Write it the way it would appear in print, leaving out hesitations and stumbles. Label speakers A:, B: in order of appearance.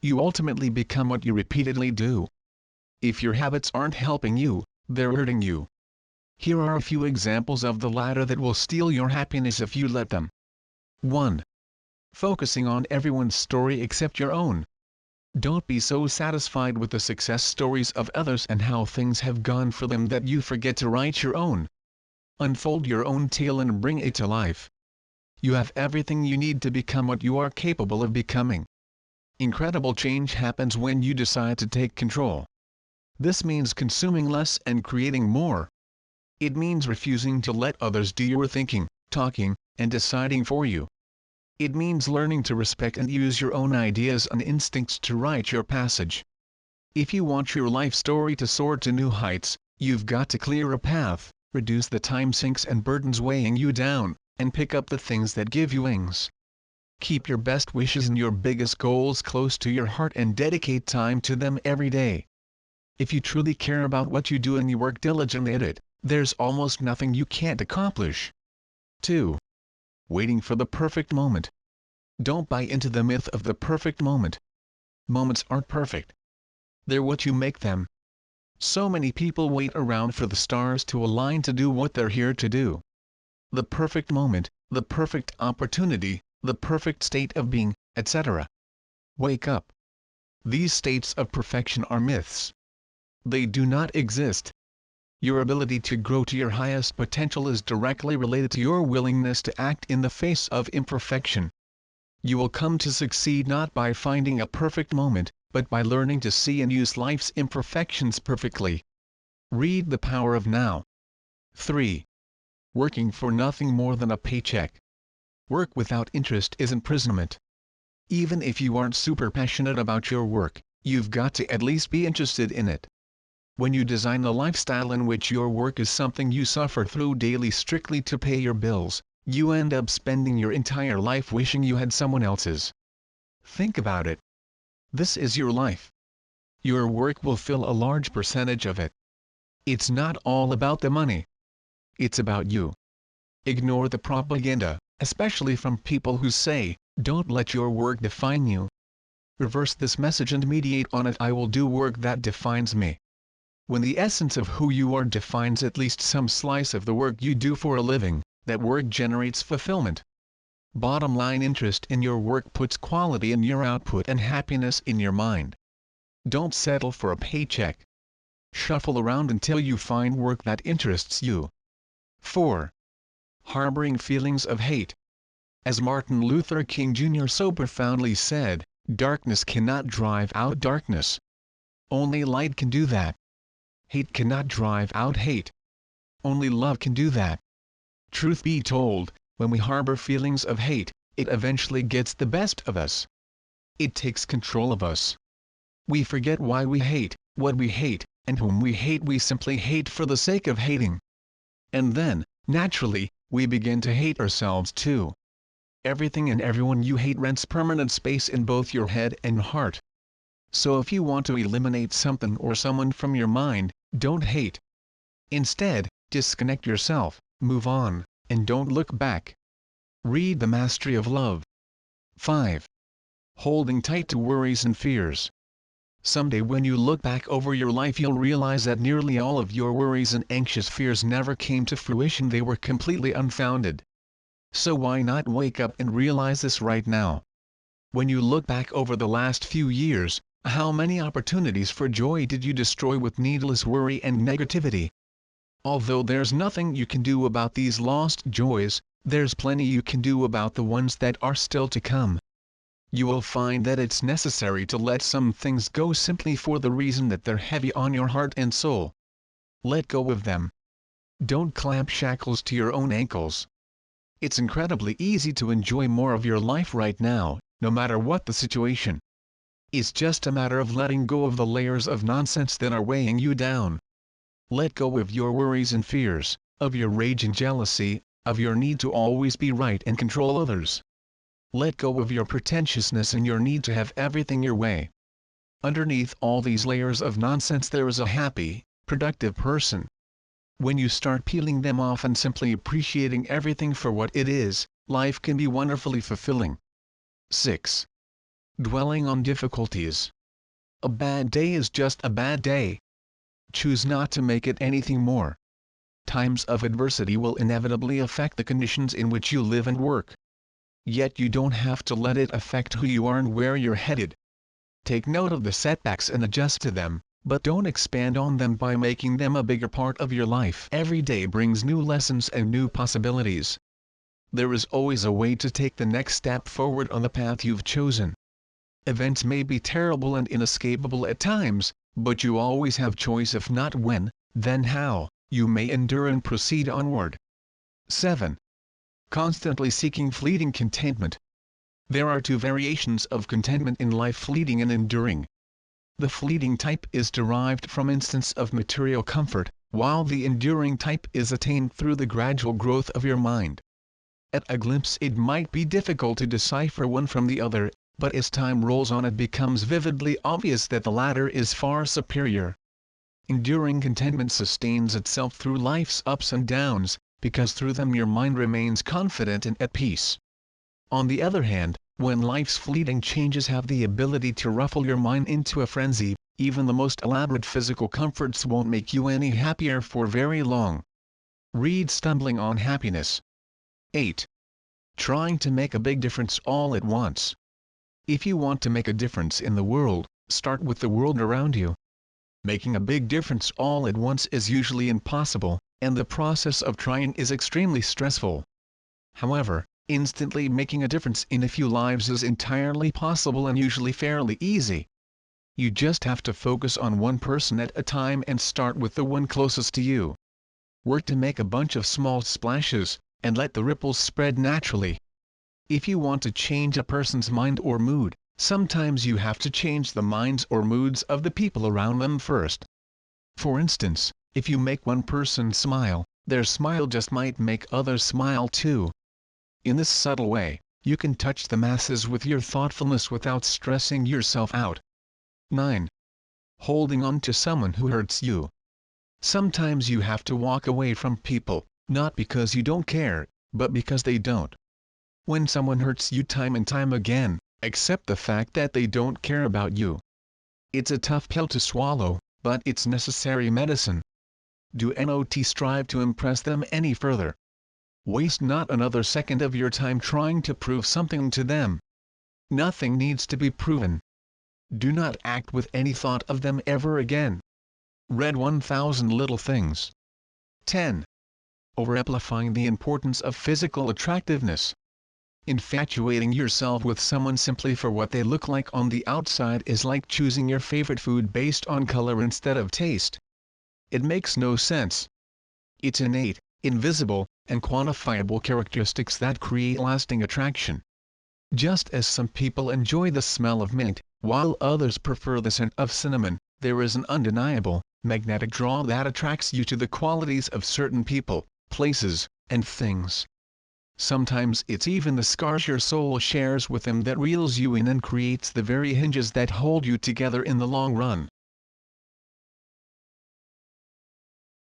A: You ultimately become what you repeatedly do. If your habits aren't helping you, they're hurting you. Here are a few examples of the latter that will steal your happiness if you let them. 1. Focusing on everyone's story except your own. Don't be so satisfied with the success stories of others and how things have gone for them that you forget to write your own. Unfold your own tale and bring it to life. You have everything you need to become what you are capable of becoming. Incredible change happens when you decide to take control. This means consuming less and creating more. It means refusing to let others do your thinking, talking, and deciding for you. It means learning to respect and use your own ideas and instincts to write your passage. If you want your life story to soar to new heights, you've got to clear a path, reduce the time sinks and burdens weighing you down, and pick up the things that give you wings. Keep your best wishes and your biggest goals close to your heart and dedicate time to them every day. If you truly care about what you do and you work diligently at it, there's almost nothing you can't accomplish. 2. Waiting for the perfect moment. Don't buy into the myth of the perfect moment. Moments aren't perfect. They're what you make them. So many people wait around for the stars to align to do what they're here to do. The perfect moment, the perfect opportunity, the perfect state of being, etc. Wake up. These states of perfection are myths. They do not exist. Your ability to grow to your highest potential is directly related to your willingness to act in the face of imperfection. You will come to succeed not by finding a perfect moment, but by learning to see and use life's imperfections perfectly. Read The Power of Now. 3. Working for nothing more than a paycheck. Work without interest is imprisonment. Even if you aren't super passionate about your work, you've got to at least be interested in it. When you design a lifestyle in which your work is something you suffer through daily strictly to pay your bills, you end up spending your entire life wishing you had someone else's. Think about it. This is your life. Your work will fill a large percentage of it. It's not all about the money. It's about you. Ignore the propaganda, especially from people who say, "Don't let your work define you." Reverse this message and meditate on it. I will do work that defines me. When the essence of who you are defines at least some slice of the work you do for a living, that work generates fulfillment. Bottom line, interest in your work puts quality in your output and happiness in your mind. Don't settle for a paycheck. Shuffle around until you find work that interests you. 4. Harboring feelings of hate. As Martin Luther King Jr. so profoundly said, darkness cannot drive out darkness. Only light can do that. Hate cannot drive out hate. Only love can do that. Truth be told, when we harbor feelings of hate, it eventually gets the best of us. It takes control of us. We forget why we hate, what we hate, and whom we hate. We simply hate for the sake of hating. And then, naturally, we begin to hate ourselves too. Everything and everyone you hate rents permanent space in both your head and heart. So if you want to eliminate something or someone from your mind, don't hate. Instead, disconnect yourself, move on, and don't look back. Read The Mastery of Love. 5. Holding tight to worries and fears. Someday when you look back over your life, you'll realize that nearly all of your worries and anxious fears never came to fruition. They were completely unfounded. So why not wake up and realize this right now? When you look back over the last few years, how many opportunities for joy did you destroy with needless worry and negativity? Although there's nothing you can do about these lost joys, there's plenty you can do about the ones that are still to come. You will find that it's necessary to let some things go simply for the reason that they're heavy on your heart and soul. Let go of them. Don't clamp shackles to your own ankles. It's incredibly easy to enjoy more of your life right now, no matter what the situation. It's just a matter of letting go of the layers of nonsense that are weighing you down. Let go of your worries and fears, of your rage and jealousy, of your need to always be right and control others. Let go of your pretentiousness and your need to have everything your way. Underneath all these layers of nonsense there is a happy, productive person. When you start peeling them off and simply appreciating everything for what it is, life can be wonderfully fulfilling. 6. dwelling on difficulties. A bad day is just a bad day. Choose not to make it anything more. Times of adversity will inevitably affect the conditions in which you live and work. Yet you don't have to let it affect who you are and where you're headed. Take note of the setbacks and adjust to them, but don't expand on them by making them a bigger part of your life. Every day brings new lessons and new possibilities. There is always a way to take the next step forward on the path you've chosen. Events may be terrible and inescapable at times, but you always have choice. If not when, then how, you may endure and proceed onward. 7. Constantly seeking fleeting contentment. There are two variations of contentment in life: fleeting and enduring. The fleeting type is derived from instance of material comfort, while the enduring type is attained through the gradual growth of your mind. At a glimpse it might be difficult to decipher one from the other, but as time rolls on it becomes vividly obvious that the latter is far superior. Enduring contentment sustains itself through life's ups and downs, because through them your mind remains confident and at peace. On the other hand, when life's fleeting changes have the ability to ruffle your mind into a frenzy, even the most elaborate physical comforts won't make you any happier for very long. Read Stumbling on Happiness. 8. Trying to make a big difference all at once. If you want to make a difference in the world, start with the world around you. Making a big difference all at once is usually impossible, and the process of trying is extremely stressful. However, instantly making a difference in a few lives is entirely possible and usually fairly easy. You just have to focus on one person at a time and start with the one closest to you. Work to make a bunch of small splashes, and let the ripples spread naturally. If you want to change a person's mind or mood, sometimes you have to change the minds or moods of the people around them first. For instance, if you make one person smile, their smile just might make others smile too. In this subtle way, you can touch the masses with your thoughtfulness without stressing yourself out. 9. Holding on to someone who hurts you. Sometimes you have to walk away from people, not because you don't care, but because they don't. When someone hurts you time and time again, accept the fact that they don't care about you. It's a tough pill to swallow, but it's necessary medicine. Do not strive to impress them any further. Waste not another second of your time trying to prove something to them. Nothing needs to be proven. Do not act with any thought of them ever again. Read 1000 Little Things. 10. Overamplifying the importance of physical attractiveness. Infatuating yourself with someone simply for what they look like on the outside is like choosing your favorite food based on color instead of taste. It makes no sense. It's innate, invisible, and quantifiable characteristics that create lasting attraction. Just as some people enjoy the smell of mint, while others prefer the scent of cinnamon, there is an undeniable, magnetic draw that attracts you to the qualities of certain people, places, and things. Sometimes it's even the scars your soul shares with them that reels you in and creates the very hinges that hold you together in the long run.